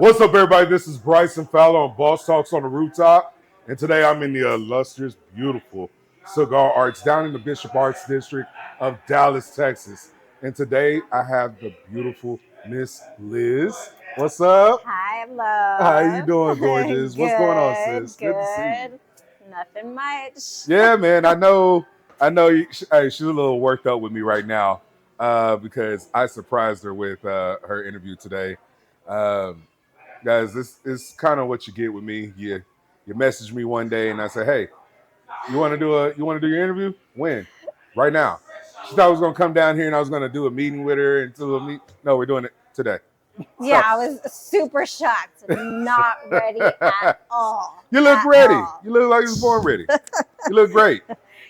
What's up, everybody? This is Bryson Fowler on Boss Talks on the Rooftop, and today I'm in the illustrious, beautiful Cigar Arts down in the Bishop Arts District of Dallas, Texas. And today I have the beautiful Miss Liz. What's up? Hi, How you love. doing, gorgeous? What's going on, sis? Good. Good to see you. Nothing much. Yeah, man. I know. Hey, she's a little worked up with me right now because I surprised her with her interview today. Um, Guys, this is kind of what you get with me. You message me one day and I say, "Hey, you want to do your interview? When? Right now." She thought I was gonna come down here and I was gonna do a meeting with her and do a meet. No, we're doing it today. Yeah, I was super shocked. Not ready at all. You look ready. You look like you was born ready. You look great.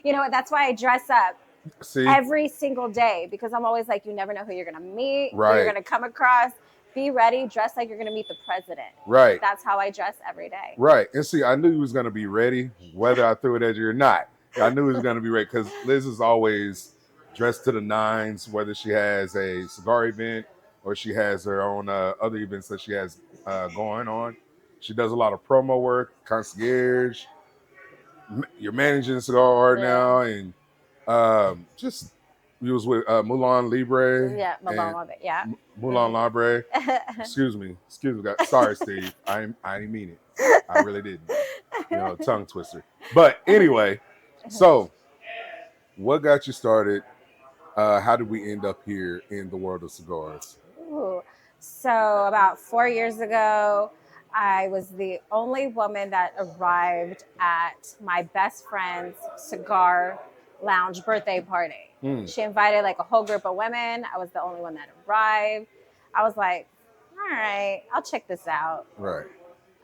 You know what? That's why I dress up See, every single day, because I'm always like, you never know who you're gonna meet, who Right. you're gonna come across. Be ready, dress like you're gonna meet the president. right, That's how I dress every day. right. And see, I knew you was gonna be ready, whether I threw it at you or not. I knew he was gonna be ready because Liz is always dressed to the nines, whether she has a cigar event or she has her own other events that she has going on. She does a lot of promo work, concierge. You're managing Cigar Art Yeah. now, and just you was with Moulin Libre. Yeah, and yeah. Moulin Libre. Excuse me, guys. Sorry, Steve. I didn't mean it. I really didn't. Tongue twister. But anyway, so what got you started? How did we end up here in the world of cigars? Ooh. So about 4 years ago, I was the only woman that arrived at my best friend's cigar lounge birthday party. She invited like a whole group of women. I was the only one that arrived. I was like, all right, I'll check this out. Right.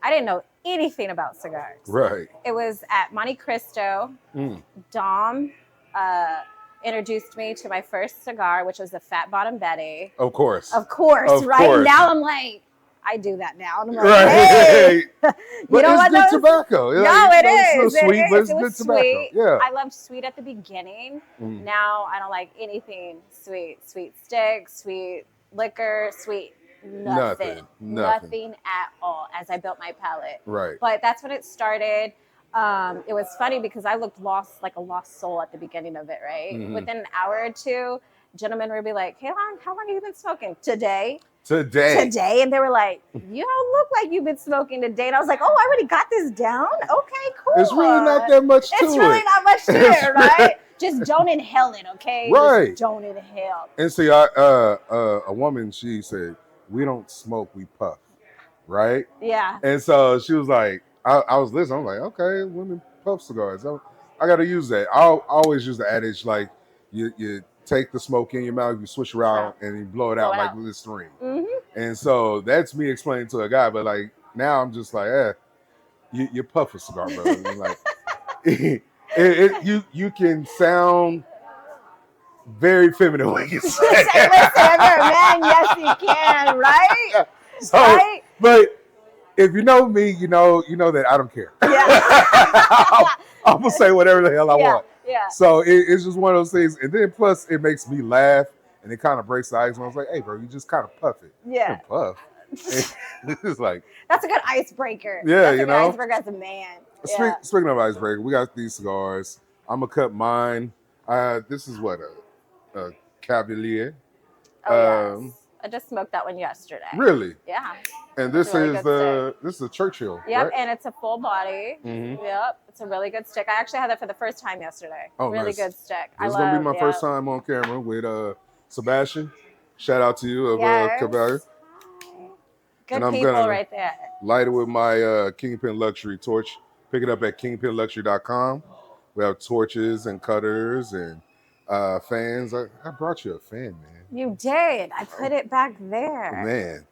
I didn't know anything about cigars. Right. It was at Monte Cristo. Dom introduced me to my first cigar, which was the Fat Bottom Betty. Of course. Of course, Of right? course. Now I'm like, I do that now. And I'm like, Right. hey. But You know it's what? good tobacco. No, it is. It's sweet, but it's It good was tobacco. sweet. Yeah. I loved sweet at the beginning. Now I don't like anything sweet. Sweet stick, sweet liquor, sweet nothing at all, as I built my palate. Right. But that's when it started. It was funny because I looked lost, like a lost soul at the beginning of it, right? Within an hour or two, gentlemen would be like, hey, how long have you been smoking? Today. And they were like, you don't look like you've been smoking today. And I was like, oh, I already got this down? Okay, cool. It's really not that much to it. It's really not much to it, right? Just don't inhale it, okay? Right. Just don't inhale. And see, a woman, she said, we don't smoke, we puff, right? Yeah. And so she was like, I was listening. I'm like, okay, women puff cigars. I got to use that. I always use the adage like, you take the smoke in your mouth, you switch around, and you blow it out like Listerine. And so that's me explaining to a guy. But like now, I'm just like, you puff a cigar, bro. Like, you can sound very feminine when you say Listen, man, yes, you can, right? So, right? But if you know me, you know that I don't care. Yeah. I'm gonna say whatever the hell I want. Yeah. So it's just one of those things, and then plus it makes me laugh, and it kind of breaks the ice. And I was like, "Hey, bro, you just kind of puff it." Yeah. Puff. It's like that's a good icebreaker. Yeah, that's a good icebreaker as a man. Speaking of icebreaker, we got these cigars. I'm gonna cut mine. This is what a Cavalier. Yes. I just smoked that one yesterday. Really? Yeah. And this is a Churchill. Yep, right? and it's a full body. Yep, it's a really good stick. I actually had that for the first time yesterday. Oh, really nice. good stick. This is gonna be my first time on camera with Sebastian. Shout out to you of Cavalier. Good people right there. Light it with my Kingpin Luxury torch. Pick it up at kingpinluxury.com. We have torches and cutters and fans. I brought you a fan, man. You did. I put it back there. Man.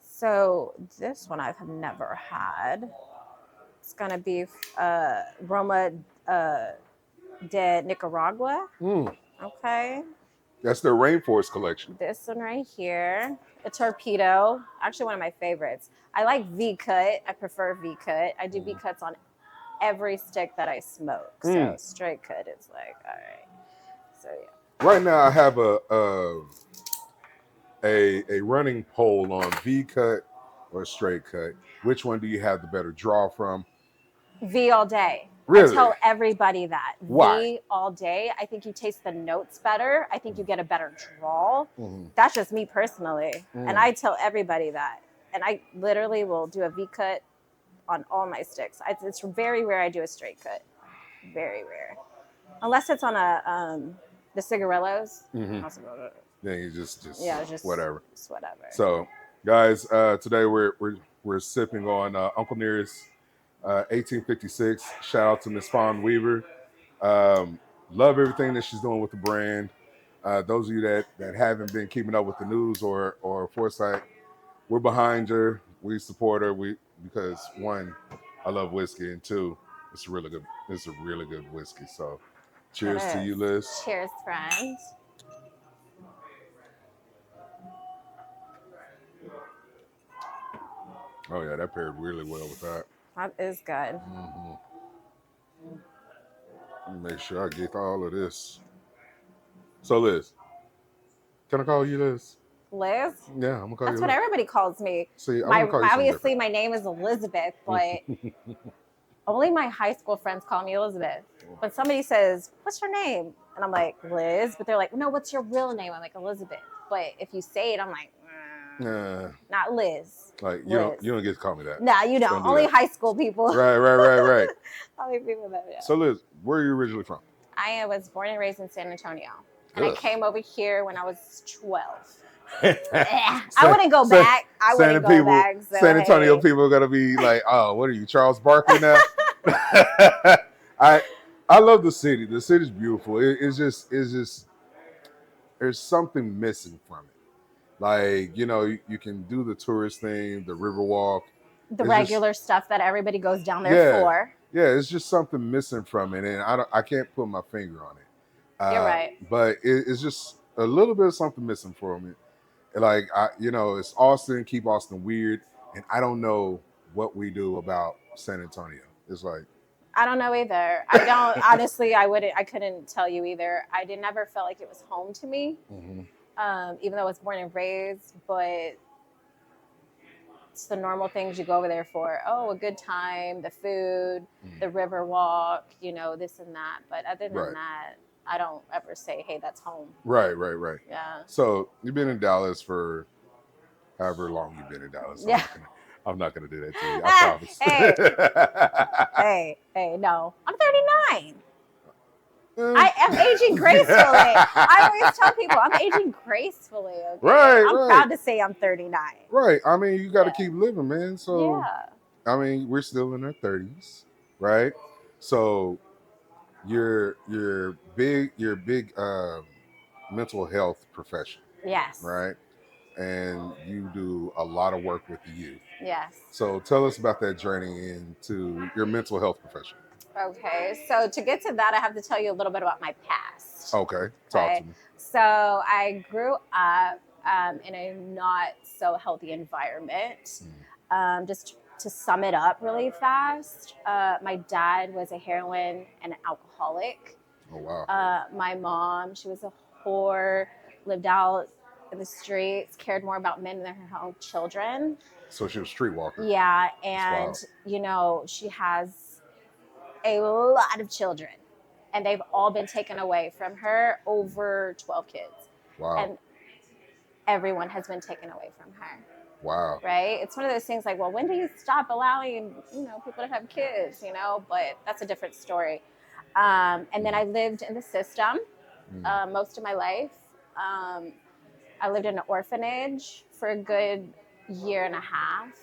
So this one I've never had. It's gonna be Roma de Nicaragua. Okay. That's their Rainforest collection. This one right here, a torpedo. Actually, one of my favorites. I like V-cut. I prefer V-cut. I do V-cuts on every stick that I smoke. So straight cut is like, all right. So yeah. Right now I have a running poll on V cut or straight cut. Which one do you have the better draw from? V all day. I Really? tell everybody that. Why? V all day. I think you taste the notes better. I think you get a better draw. Mm-hmm. That's just me personally. And Mm. I tell everybody that. And I literally will do a V cut on all my sticks. It's very rare I do a straight cut. Very rare. Unless it's on the cigarillos. Mm-hmm. That's about it. Then you just whatever. Just whatever. So, guys, today we're sipping on Uncle Nearest 1856. Shout out to Miss Fawn Weaver. Love everything that she's doing with the brand. Those of you that haven't been keeping up with the news or Foresight, we're behind her. We support her. Because one, I love whiskey, and two, it's a really good whiskey. So, cheers to you, Liz. Cheers, friends. Oh yeah, that paired really well with that. That is good. Mm-hmm. Let me make sure I get all of this. So Liz, can I call you Liz? Liz? Yeah, I'm gonna call That's you what Liz. everybody calls me. See, I'm gonna call you obviously my name is Elizabeth, but only my high school friends call me Elizabeth. When somebody says, "What's your name?" and I'm like, Liz, but they're like, "No, what's your real name?" I'm like, Elizabeth. But if you say it, I'm like, not Liz. Like Liz. you don't get to call me that. Nah, you don't. Only high school people. Right. Only people that. Yeah. So Liz, where are you originally from? I was born and raised in San Antonio, and I came over here when I was 12. I wouldn't go back. I wouldn't go back. So, San Antonio people are gonna be like, "Oh, what are you, Charles Barkley now?" I love the city. The city's beautiful. It's just there's something missing from it. Like, you can do the tourist thing, the river walk, the regular stuff that everybody goes down there for. Yeah, it's just something missing from it, and I can't put my finger on it. You're right. But it's just a little bit of something missing from it. Like, it's Austin, keep Austin weird, and I don't know what we do about San Antonio. It's like, I don't know either. I don't honestly. I couldn't tell you either. I never felt like it was home to me, even though I was born and raised. But it's the normal things you go over there for. Oh, a good time, the food, the river walk, this and that. But other than that, I don't ever say, "Hey, that's home." Right. Yeah. So you've been in Dallas for however long you've been in Dallas. Yeah. I'm not gonna do that to you. I promise. Hey, no. I'm 39. I am aging gracefully. I always tell people I'm aging gracefully. Okay? Right. I'm proud to say I'm 39. Right. I mean, you got to keep living, man. So, yeah. I mean, we're still in our 30s, right? So, you're big mental health professional. Yes. Right. And you do a lot of work with the youth. Yes. So tell us about that journey into your mental health profession. Okay, so to get to that, I have to tell you a little bit about my past. Okay, talk to me. So I grew up in a not so healthy environment. Just to sum it up really fast, my dad was a heroin and an alcoholic. Oh, wow. My mom, she was a whore, lived out in the streets, cared more about men than her own children. So she was streetwalker. Yeah, and she has a lot of children, and they've all been taken away from her, over 12 kids. Wow. And everyone has been taken away from her. Wow. Right? It's one of those things like, well, when do you stop allowing, people to have kids, but that's a different story. And then I lived in the system most of my life. I lived in an orphanage for a good year and a half.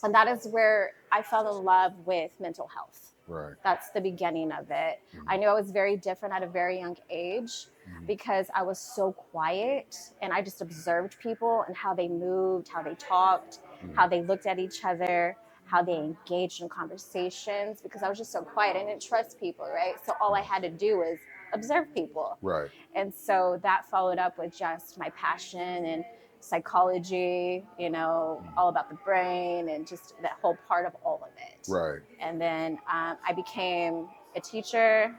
And that is where I fell in love with mental health. Right. That's the beginning of it. I knew I was very different at a very young age because I was so quiet and I just observed people and how they moved, how they talked, how they looked at each other, how they engaged in conversations, because I was just so quiet. I didn't trust people, right? So all I had to do was observe people. Right. And so that followed up with just my passion and psychology, all about the brain and just that whole part of all of it. Right. And then I became a teacher,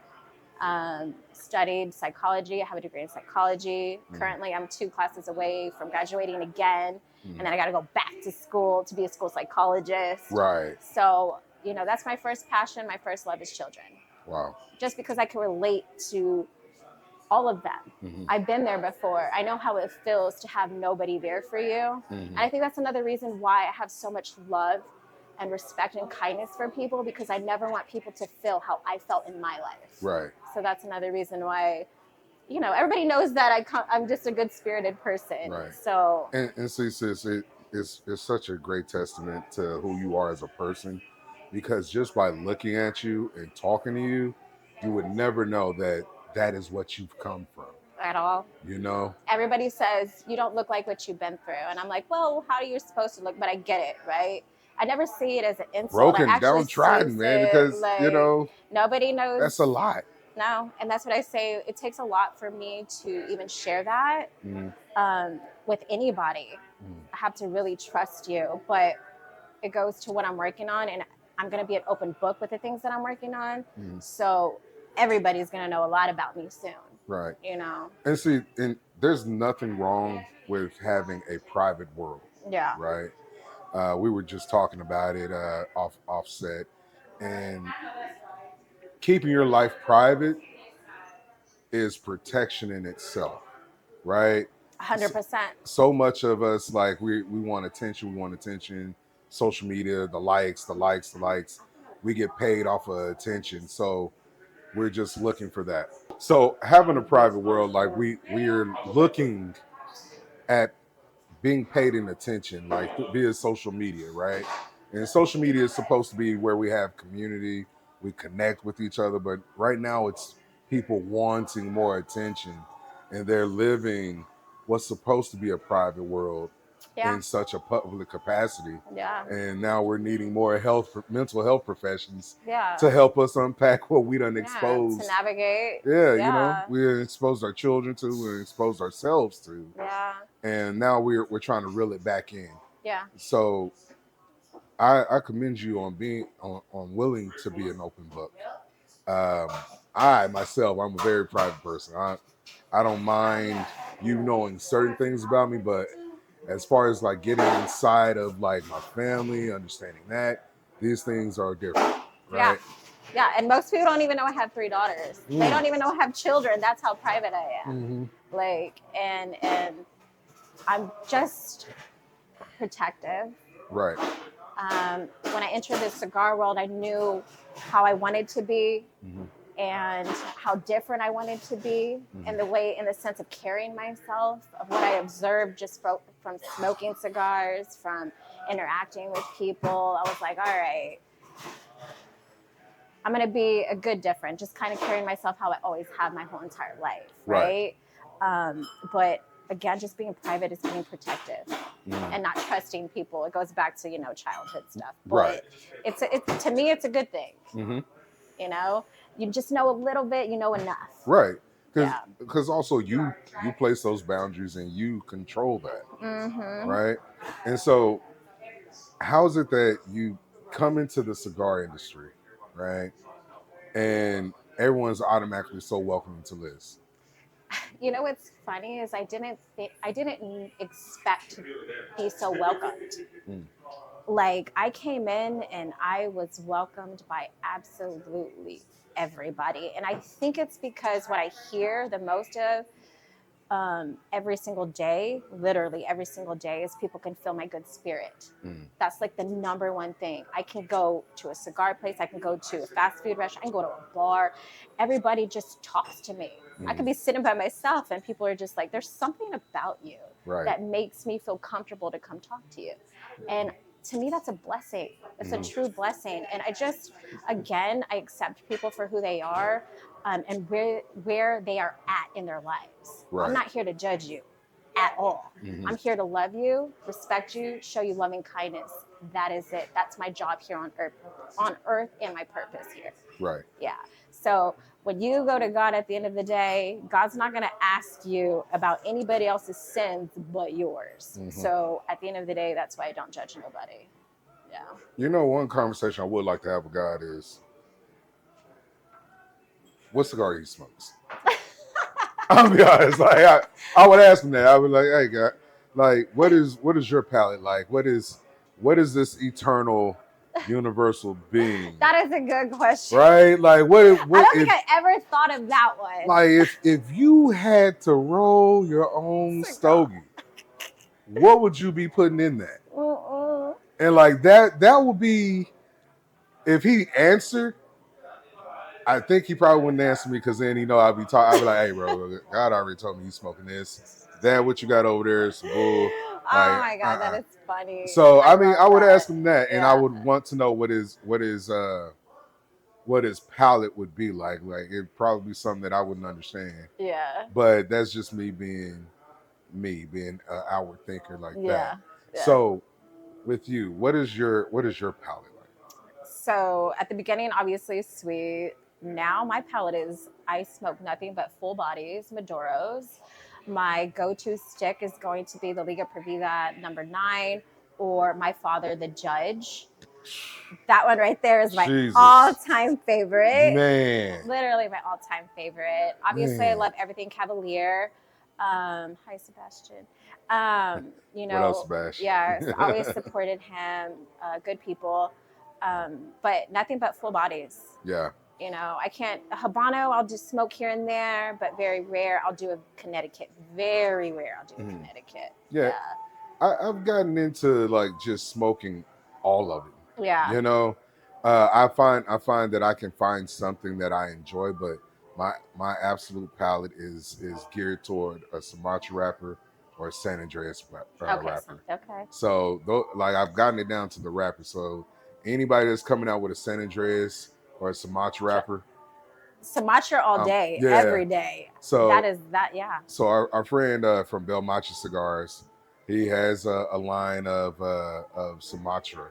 Studied psychology. I have a degree in psychology. Currently, I'm 2 classes away from graduating again. And then I got to go back to school to be a school psychologist. Right. So, that's my first passion. My first love is children. Wow. Just because I can relate to all of them. I've been there before. I know how it feels to have nobody there for you. And I think that's another reason why I have so much love and respect and kindness for people, because I never want people to feel how I felt in my life. Right. So that's another reason why, everybody knows that I'm just a good-spirited person. Right. So. And see, sis, it's such a great testament to who you are as a person, because just by looking at you and talking to you, you would never know that is what you've come from. At all. Everybody says you don't look like what you've been through, and I'm like, well, how are you supposed to look? But I get it, right? I never see it as an insult. Broken, I actually downtrodden, man, because nobody knows. That's a lot. No, and that's what I say. It takes a lot for me to even share that with anybody. I have to really trust you, but it goes to what I'm working on, and I'm going to be an open book with the things that I'm working on. So everybody's going to know a lot about me soon. Right. And see, and there's nothing wrong with having a private world. Yeah. Right. We were just talking about it offset, and keeping your life private is protection in itself, right? 100%. So much of us, like, we want attention, social media, the likes. We get paid off of attention, so we're just looking for that. So having a private world, like, we're looking at being paid in attention, like via social media, right? And social media is supposed to be where we have community, we connect with each other, but right now it's people wanting more attention, and they're living what's supposed to be a private world in such a public capacity. And now we're needing more mental health professions to help us unpack what we done exposed. To navigate. We exposed our children to, we exposed ourselves to. And now we're trying to reel it back in. So I commend you on being on willing to be an open book. I myself, I'm a very private person. I don't mind you knowing certain things about me, but as far as like getting inside of like my family, understanding that these things are different, right? Yeah, and most people don't even know I have 3 daughters. They don't even know I have children. That's how private I am. Like, and I'm just protective. Right. When I entered the cigar world, I knew how I wanted to be and how different I wanted to be in the sense of carrying myself, of what I observed just from smoking cigars, from interacting with people. I was like, all right, I'm going to be a good different, just kind of carrying myself how I always have my whole entire life, right? But again, just being private is being protective and not trusting people. It goes back to, childhood stuff. But it's to me, it's a good thing. You just know a little bit, you know enough. Right. Because also you place those boundaries and you control that. Right. And so how is it that you come into the cigar industry, right? And everyone's automatically so welcoming to Liz. What's funny is I didn't expect to be so welcomed. Like, I came in and I was welcomed by absolutely everybody. And I think it's because what I hear the most of every single day, literally every single day, is people can feel my good spirit. That's like the number one thing. I can go to a cigar place, I can go to a fast food restaurant, I can go to a bar. Everybody just talks to me. I could be sitting by myself and people are just like, there's something about you that makes me feel comfortable to come talk to you. And to me, that's a blessing. It's a true blessing. And I accept people for who they are and where they are at in their lives. I'm not here to judge you at all. I'm here to love you, respect you, show you loving kindness. That is it. That's my job here on earth and my purpose here. Right. Yeah. So when you go to God at the end of the day, God's not going to ask you about anybody else's sins but yours. So at the end of the day, that's why I don't judge nobody. Yeah. One conversation I would like to have with God is, what cigar he smokes. I'll be honest. Like I would ask him that. I would like, hey, guy, like, what is your palate like? What is this eternal, universal being? That is a good question. Right? Like, I what don't if think I ever thought of that one. like if you had to roll your own Cigar. stogie, what would you be putting in that? Mm-mm. And like that would be if he answered. I think he probably wouldn't answer me because then I'd be talking. I'd be like, "Hey, bro, God already told me he's smoking this. That what you got over there is some bull." Oh Like, my God, that is funny. So I mean, love I would that. ask him that, and I Yeah. would want to know what his palate would be like. Like it'd probably be something that I wouldn't understand. Yeah. But that's just me being an outward thinker like Yeah. that. Yeah. So, with you, what is your palate like? So at the beginning, obviously sweet. Now my palate is I smoke nothing but full bodies, Maduros. My go-to stick is going to be the Liga Provida number 9 or my father, the Judge. That one right there is my Jesus. all-time favorite. Man. Literally my all-time favorite. Obviously, I Man. love everything Cavalier. Hi, Sebastian. What else, Sebastian? Yeah, so always supported him. Good people. But nothing but full bodies. Yeah. I can't, a Habano, I'll just smoke here and there, but very rare. I'll do a Connecticut. Very rare, I'll do a Connecticut. Yeah. I've gotten into like just smoking all of it. Yeah. I find that I can find something that I enjoy, but my absolute palate is geared toward a Sumatra wrapper or a San Andreas wrapper. Okay. So like I've gotten it down to the wrapper. So anybody that's coming out with a San Andreas or a Sumatra wrapper, Sumatra all day, every day. So that is that, yeah. So our friend from Belmachi Cigars, he has a line of Sumatra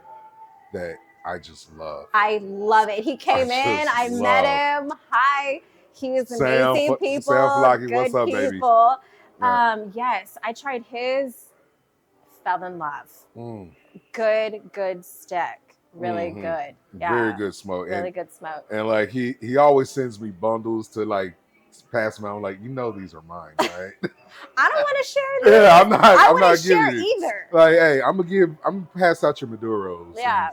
that I just love. I love it. He came in. I met him. Hi. He's amazing people. Sam Falaki, good what's up, people. baby? Yes, I tried his. Fell in love. Good stick. Really good. Yeah. Very good smoke. Really good smoke. And like he always sends me bundles to like pass them out. I'm like, these are mine, right? I don't want to share these. Yeah, I'm not. I I'm not share giving either. Like, hey, I'm gonna pass out your Maduros. Yeah.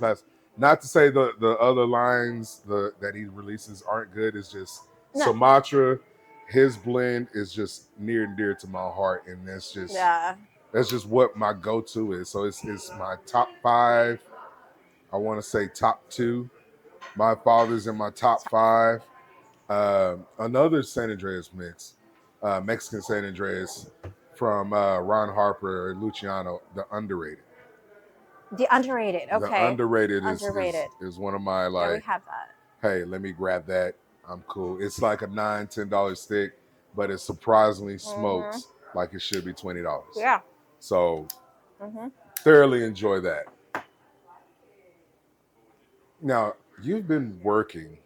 Not to say the other lines that he releases aren't good. It's just No. Sumatra. His blend is just near and dear to my heart, and that's just what my go-to is. So it's my top 5. I want to say top 2. My father's in my top 5. Another San Andreas mix, Mexican San Andreas from Ron Harper and Luciano, the underrated. The underrated, okay. The underrated. Is one of my like. Yeah, we have that. Hey, let me grab that. I'm cool. It's like a $9-10 stick, but it surprisingly smokes like it should be $20. Yeah. So thoroughly enjoy that. Now, you've been working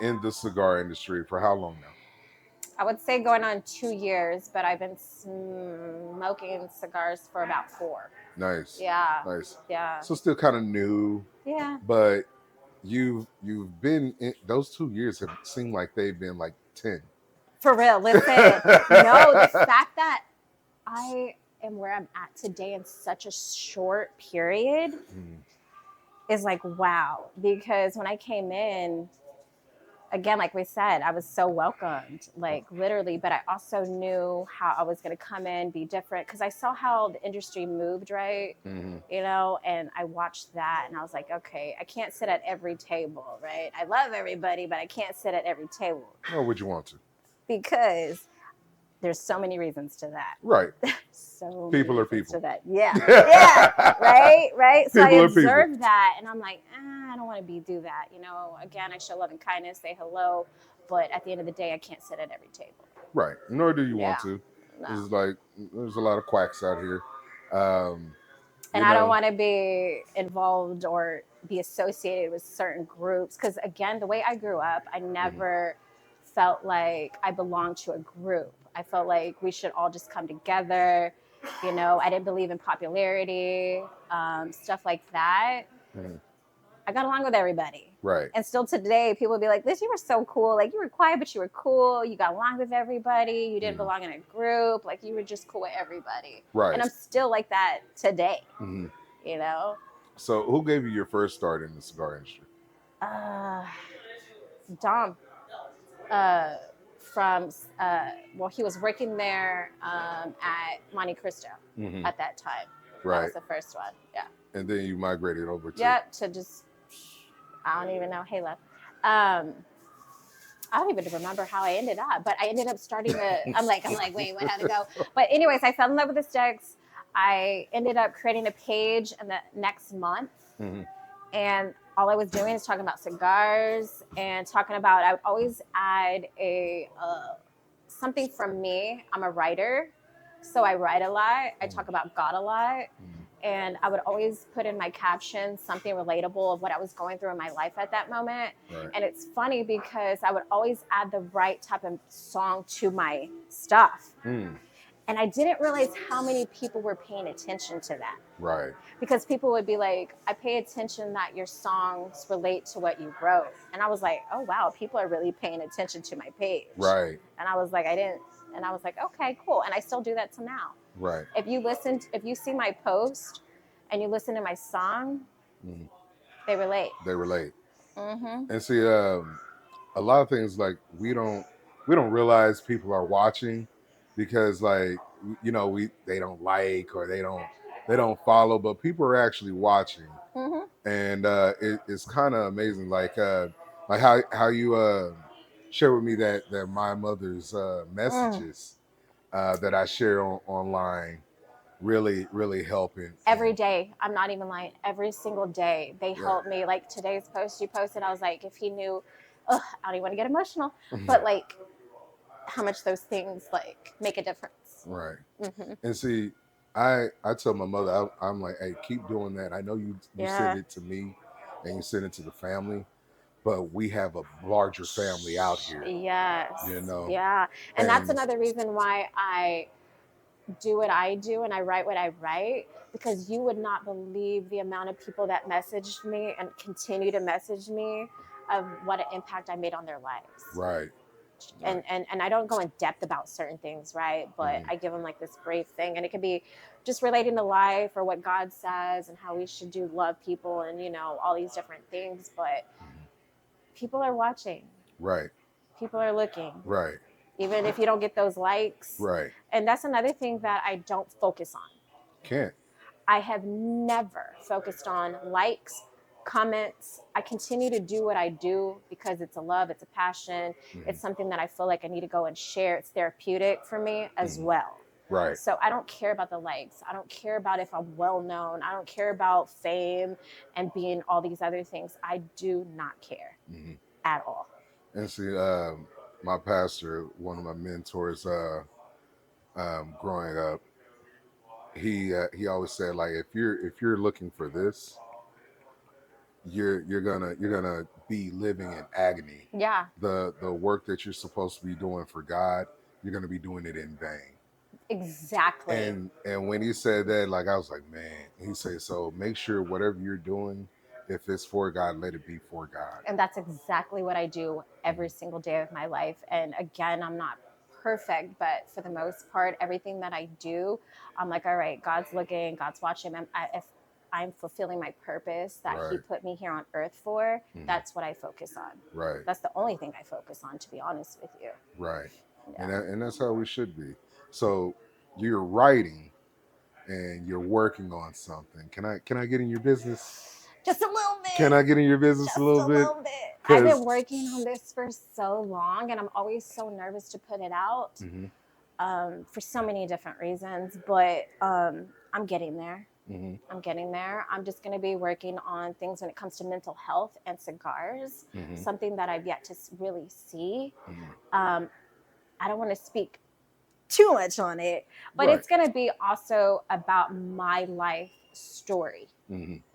in the cigar industry for how long now? I would say going on 2 years, but I've been smoking cigars for about 4. Nice. Yeah. Nice. Yeah. So still kind of new. Yeah. But you've been in, those 2 years have seemed like they've been like 10. For real. Listen. No, the fact that I am where I'm at today in such a short period is like, wow. Because when I came in, again, like we said, I was so welcomed, like literally, but I also knew how I was going to come in, be different, because I saw how the industry moved, right? And I watched that and I was like, okay, I can't sit at every table, right? I love everybody, but I can't sit at every table. Nor would you want to. Because there's so many reasons to that. Right. So people are people. people. To that. Yeah. Yeah. Right. So people I observed that and I'm like, I don't want to do that. Again, I show love and kindness, say hello, but at the end of the day, I can't sit at every table. Right. Nor do you want to. No. It's like there's a lot of quacks out here. And I don't want to be involved or be associated with certain groups. Because again, the way I grew up, I never felt like I belonged to a group. I felt like we should all just come together. I didn't believe in popularity, stuff like that. I got along with everybody. Right. And still today, people be like, Liz, you were so cool. Like, you were quiet, but you were cool. You got along with everybody. You didn't belong in a group. Like, you were just cool with everybody. Right. And I'm still like that today, Mm-hmm. you know? So who gave you your first start in the cigar industry? Dom. From, well, he was working there at Monte Cristo at that time. Right. That was the first one. Yeah. And then you migrated over to. Yeah, to just, I don't even know. Hey, love. I don't even remember how I ended up, but I ended up starting I'm like, wait, what, how'd it go? But anyways, I fell in love with the sticks. I ended up creating a page in the next month. And all I was doing is talking about cigars and talking about, I would always add something from me. I'm a writer, so I write a lot. I talk about God a lot. And I would always put in my captions something relatable of what I was going through in my life at that moment. Right. And it's funny because I would always add the right type of song to my stuff. And I didn't realize how many people were paying attention to that. Right. Because people would be like, I pay attention that your songs relate to what you wrote. And I was like, oh, wow, people are really paying attention to my page. Right. And I was like, okay, cool. And I still do that to now. Right. If you see my post and you listen to my song, they relate. They relate. And see, a lot of things like we don't realize people are watching because like, you know, they don't like or they don't follow, but people are actually watching. And it's kind of amazing, like how you share with me that my mother's messages that I share online really helping. Every day, I'm not even lying, every single day they help me. Like today's post you posted, I was like, if he knew, I don't even want to get emotional, but like how much those things like make a difference. Right. And see, I tell my mother, I'm like, hey, keep doing that. I know you send it to me and you send it to the family, but we have a larger family out here. Yes. You know? Yeah. And that's another reason why I do what I do and I write what I write, because you would not believe the amount of people that messaged me and continue to message me of what an impact I made on their lives. Right. And I don't go in depth about certain things, right? But I give them like this brief thing, and it could be just relating to life or what God says and how we should do, love people, and you know, all these different things. But people are watching. Right. People are looking. Right. Even if you don't get those likes. Right. And that's another thing that I don't focus on. Can't. I have never focused on likes, comments. I continue to do what I do because it's a love, it's a passion. It's something that I feel like I need to go and share. It's therapeutic for me as well. Right. So I don't care about the likes. I don't care about if I'm well known. I don't care about fame and being all these other things. I do not care at all. And see, my pastor, one of my mentors growing up, he always said, like, if you're looking for this, you're gonna be living in agony. Yeah. The work that you're supposed to be doing for God, you're gonna be doing it in vain. Exactly. And when he said that, like, I was like, man. He said, so make sure whatever you're doing, if it's for God, let it be for God. And that's exactly what I do every single day of my life. And again, I'm not perfect, but for the most part, everything that I do, I'm like, all right, God's looking, God's watching. If I'm fulfilling my purpose that He put me here on earth for, that's what I focus on. Right. That's the only thing I focus on, to be honest with you. Right. Yeah. And that's how we should be. So you're writing and you're working on something. Can I get in your business? Just a little bit. Can I get in your business just a little bit? I've been working on this for so long, and I'm always so nervous to put it out for so many different reasons. But I'm getting there. I'm getting there. I'm just going to be working on things when it comes to mental health and cigars, something that I've yet to really see. I don't want to speak too much on it, but it's going to be also about my life story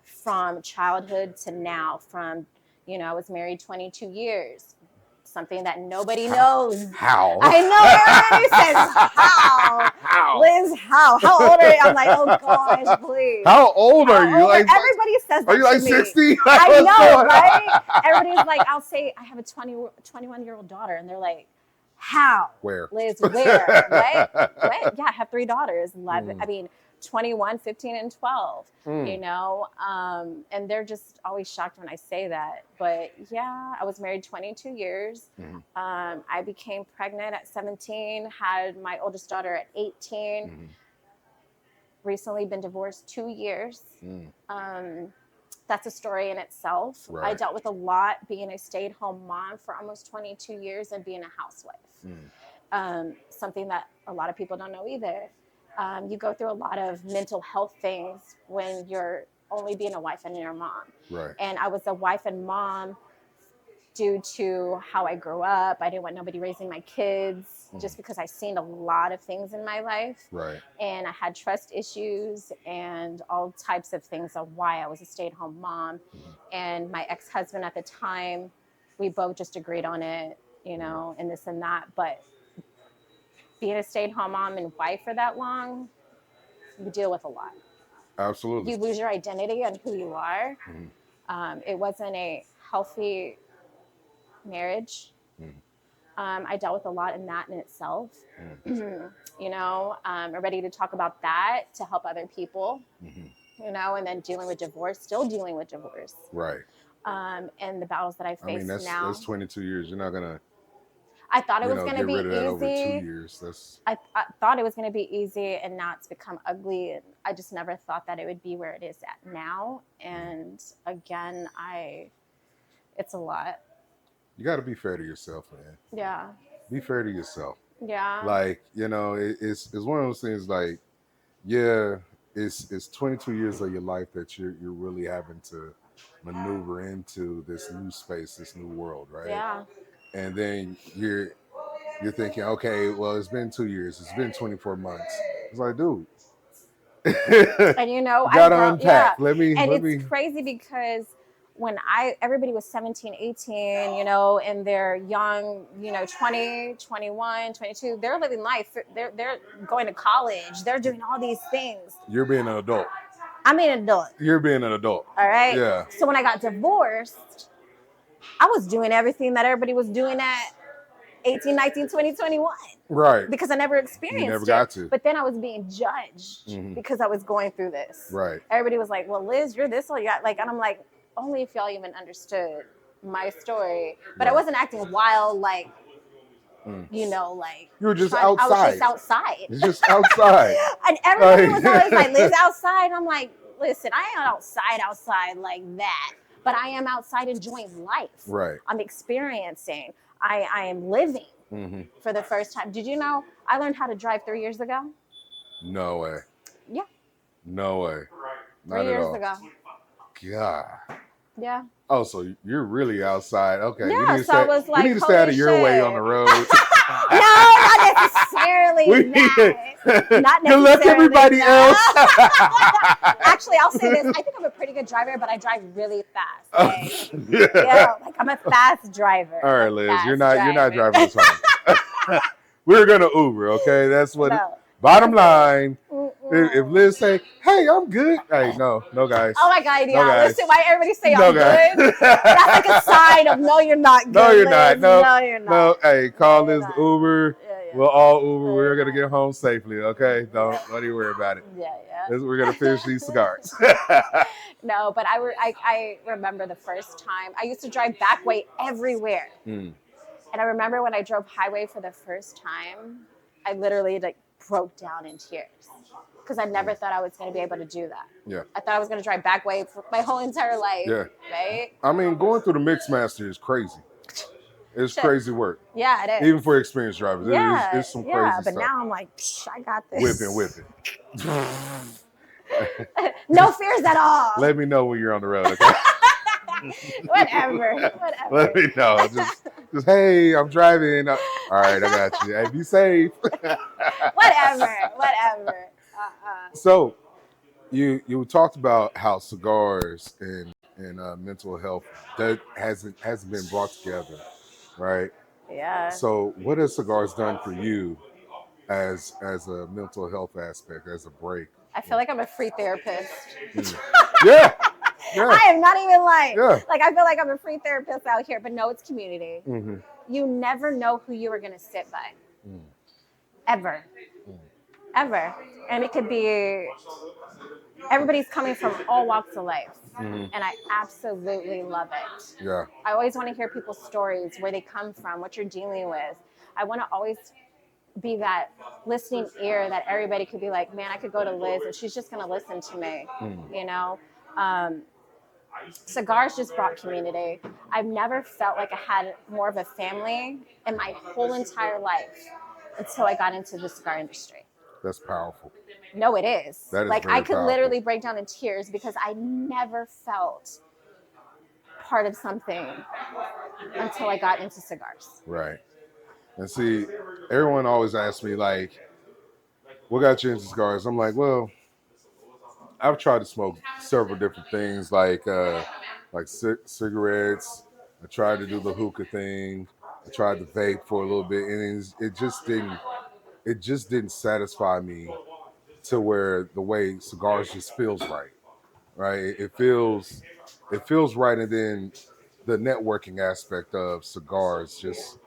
from childhood to now. From, you know, I was married 22 years, something that nobody knows. How? I know, everybody says how. Liz, how old are you? I'm like, oh gosh, please. How old are you? Like, everybody says Are that you to like me. 60? I know, right? Everybody's like, I'll say I have a 21-year-old daughter, and they're like, how? Where? Liz, where? What? Yeah, I have 3 daughters. 11. I mean, 21, 15, and 12. You know, and they're just always shocked when I say that. But yeah, I was married 22 years. I became pregnant at 17, had my oldest daughter at 18. Recently been divorced 2 years. That's a story in itself. Right. I dealt with a lot being a stay-at-home mom for almost 22 years and being a housewife. Something that a lot of people don't know either. You go through a lot of mental health things when you're only being a wife and you're a mom. Right. And I was a wife and mom due to how I grew up. I didn't want nobody raising my kids just because I seen a lot of things in my life. Right. And I had trust issues and all types of things of why I was a stay-at-home mom. And my ex-husband at the time, we both just agreed on it, you know, and this and that. But being a stay-at-home mom and wife for that long, you deal with a lot. Absolutely. You lose your identity on who you are. It wasn't a healthy marriage. I dealt with a lot in that in itself. You know, I'm ready to talk about that to help other people, you know, and then dealing with divorce, still dealing with divorce. Right. And the battles that I face now. That's 22 years. You're not going to, I thought it was going to be get rid of that over 2 easy. years. I thought it was going to be easy, and now it's become ugly. And I just never thought that it would be where it is at now. And again, it's a lot. You got to be fair to yourself, man. Yeah. Be fair to yourself. Yeah. Like, you know, it's one of those things like, yeah, it's 22 years of your life that you're really having to maneuver into this new space, this new world, right? Yeah. And then you're thinking, okay, well, it's been 2 years, it's been 24 months. It's like, dude. And you know, you gotta unpack. Yeah. It's crazy because when everybody was 17, 18, you know, and they're young, you know, 20, 21, 22, they're living life. They're going to college. They're doing all these things. You're being an adult. I'm an adult. You're being an adult. All right. Yeah. So when I got divorced, I was doing everything that everybody was doing at 18, 19, 20, 21. Right. Because I never experienced it. You never got to. But then I was being judged because I was going through this. Right. Everybody was like, well, Liz, you're this or you got like, and I'm like, only if y'all even understood my story. But I wasn't acting wild like, you know, like. You were just outside. I was just outside. You're just outside. And everybody was always like, Liz outside. I'm like, listen, I ain't outside like that. But I am outside enjoying life. Right. I'm experiencing. I am living for the first time. Did you know I learned how to drive 3 years ago? No way. Yeah. No way. Not 3 years at all. ago. God. Yeah. Oh, so you're really outside. Okay. Yeah, I was like, we need to stay out of your way on the road. No, not necessarily that. Not necessarily good luck, everybody that. else. Actually, I'll say this. I think I'm a pretty good driver, but I drive really fast. Okay? Yeah, like I'm a fast driver. All right, Liz, you're not driving this home. We're gonna Uber, okay? That's what. Bottom line. If Liz say, "Hey, I'm good," hey, no, guys. Oh my God, yeah. No, guys. Listen, why everybody say No, I'm guys. good? That's like a sign of no, you're not good. No, you're Liz. not. No, you're not. No, hey, call No, Liz the Uber. Yeah. We'll all Uber. We're gonna get home safely, okay? Don't even worry about it. Yeah. We're gonna finish these cigars. No, but I remember the first time I used to drive back way everywhere, and I remember when I drove highway for the first time, I literally like broke down in tears because I never thought I was going to be able to do that. Yeah, I thought I was going to drive back way for my whole entire life. Yeah, right. I mean, going through the Mixmaster is crazy. It's crazy work. Yeah, it is. Even for experienced drivers, it's some crazy stuff. But now I'm like, I got this. Whipping. No fears at all. Let me know when you're on the road, okay? Whatever. Let me know. Just hey, I'm driving. All right, I got you. Hey, be safe. Whatever. So, you talked about how cigars and mental health that hasn't been brought together, right? Yeah. So, what has cigars done for you as a mental health aspect, as a break? I feel like I'm a free therapist. Yeah. Yeah. I am not even lying. Yeah. Like, I feel like I'm a free therapist out here, but no, it's community. Mm-hmm. You never know who you are going to sit by. Ever. Ever. And it could be, everybody's coming from all walks of life. And I absolutely love it. Yeah. I always want to hear people's stories, where they come from, what you're dealing with. I want to always be that listening ear that everybody could be like, man, I could go to Liz and she's just going to listen to me. You know, cigars just brought community. I've never felt like I had more of a family in my whole entire life until I got into the cigar industry. That's powerful. No, it is. That is like, very I could powerful. literally break down in tears because I never felt part of something until I got into cigars. Right. And see, everyone always asks me, like, what got you into cigars? I'm like, well, I've tried to smoke several different things, like cigarettes. I tried to do the hookah thing. I tried to vape for a little bit, and it just didn't satisfy me to where the way cigars just feels right. Right? It feels right, and then the networking aspect of cigars just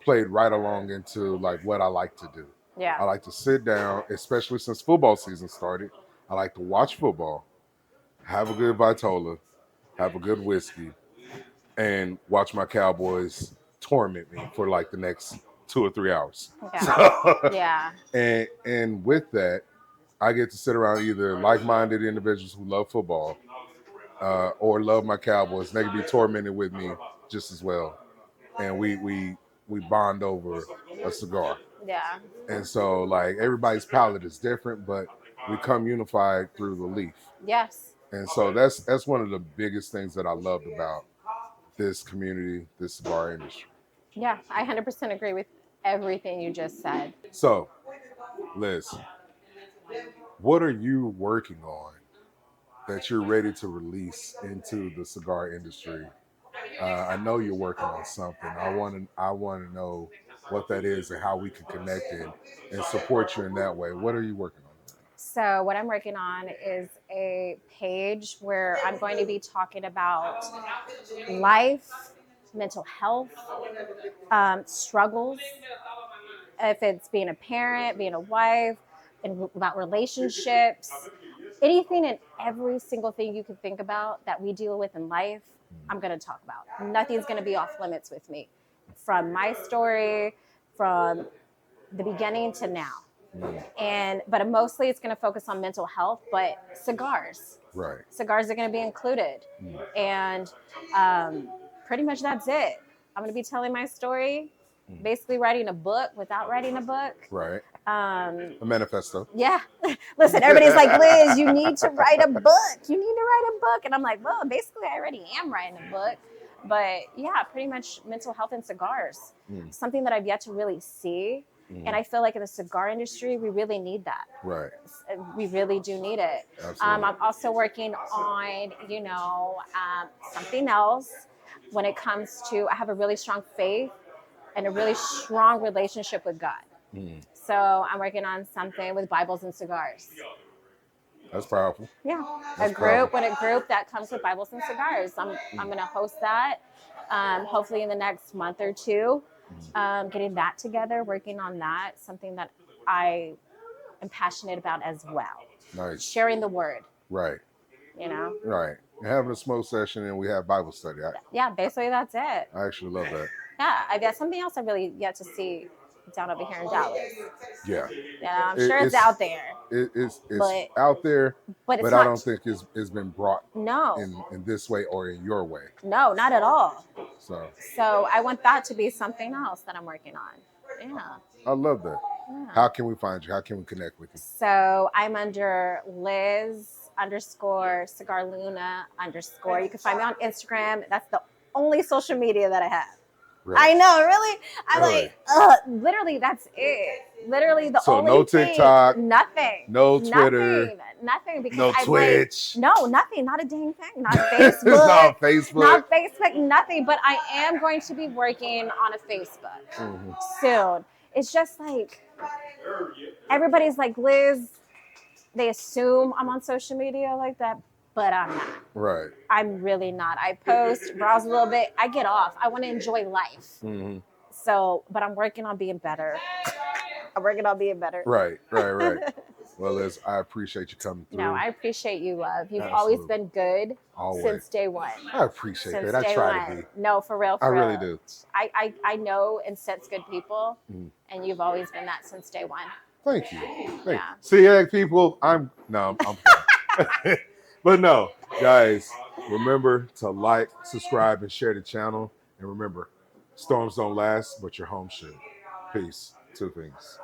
played right along into like what I like to do. Yeah. I like to sit down, especially since football season started. I like to watch football, have a good Vitola, have a good whiskey, and watch my Cowboys torment me for like the next 2 or 3 hours. Yeah. So, Yeah. and with that, I get to sit around either like-minded individuals who love football or love my Cowboys. They can be tormented with me just as well, and we bond over a cigar. Yeah. And so, like, everybody's palate is different, but we come unified through the leaf. Yes. And so that's one of the biggest things that I loved about this community, this cigar industry. Yeah, I 100% agree with everything you just said. So, Liz, what are you working on that you're ready to release into the cigar industry? I know you're working on something. I want to know what that is and how we can connect and support you in that way. What are you working on? So what I'm working on is a page where I'm going to be talking about life, mental health, struggles, if it's being a parent, being a wife, and about relationships, anything and every single thing you can think about that we deal with in life, I'm going to talk about. Nothing's going to be off limits with me. From my story, from the beginning to now. But mostly it's going to focus on mental health, but cigars. Right. Cigars are going to be included. And pretty much that's it. I'm going to be telling my story, basically writing a book without writing a book. Right. A manifesto. Yeah. Listen, everybody's like, Liz, you need to write a book. You need to write a book. And I'm like, well, basically I already am writing a book. But yeah, pretty much mental health and cigars. Something that I've yet to really see. And I feel like in the cigar industry, we really need that. Right. We really do need it. I'm also working on, something else when it comes to, I have a really strong faith and a really strong relationship with God. So I'm working on something with Bibles and cigars. That's powerful. Yeah. That's a group that comes with Bibles and cigars. I'm going to host that hopefully in the next month or two. Getting that together, working on that, something that I am passionate about as well. Nice. Sharing the word. Right. Right. And having a smoke session and we have Bible study. Yeah, basically that's it. I actually love that. Yeah, I guess something else I really yet to see down over here in Dallas. Yeah. Yeah, I'm sure it's out there. It's out there, but I don't think it's been brought in this way or in your way. No, not at all. So I want that to be something else that I'm working on. Yeah. I love that. Yeah. How can we find you? How can we connect with you? So I'm under Liz_CigarLuna_. You can find me on Instagram. That's the only social media that I have. Really? I know, really? I'm literally, that's it. Literally the only no TikTok, thing, nothing. No Twitter. Nothing because no Twitch. Nothing, not a dang thing. Not Facebook. Not Facebook, nothing. But I am going to be working on a Facebook soon. It's just like, everybody's like, Liz, they assume I'm on social media like that. but I'm not. Right. I'm really not. I post, browse a little bit, I get off. I want to enjoy life. Mm-hmm. So, but I'm working on being better. I'm working on being better. Right. Well, Liz, I appreciate you coming through. No, I appreciate you, love. You've Absolutely. always been good Always. since day one. I appreciate Since that. I day try one. to be. No, for real. I really do. I know and sense good people, and you've always been that since day one. Thank you. Yeah. See, people, I'm but no, guys, remember to like, subscribe, and share the channel. And remember, storms don't last, but your home should. Peace. Two things.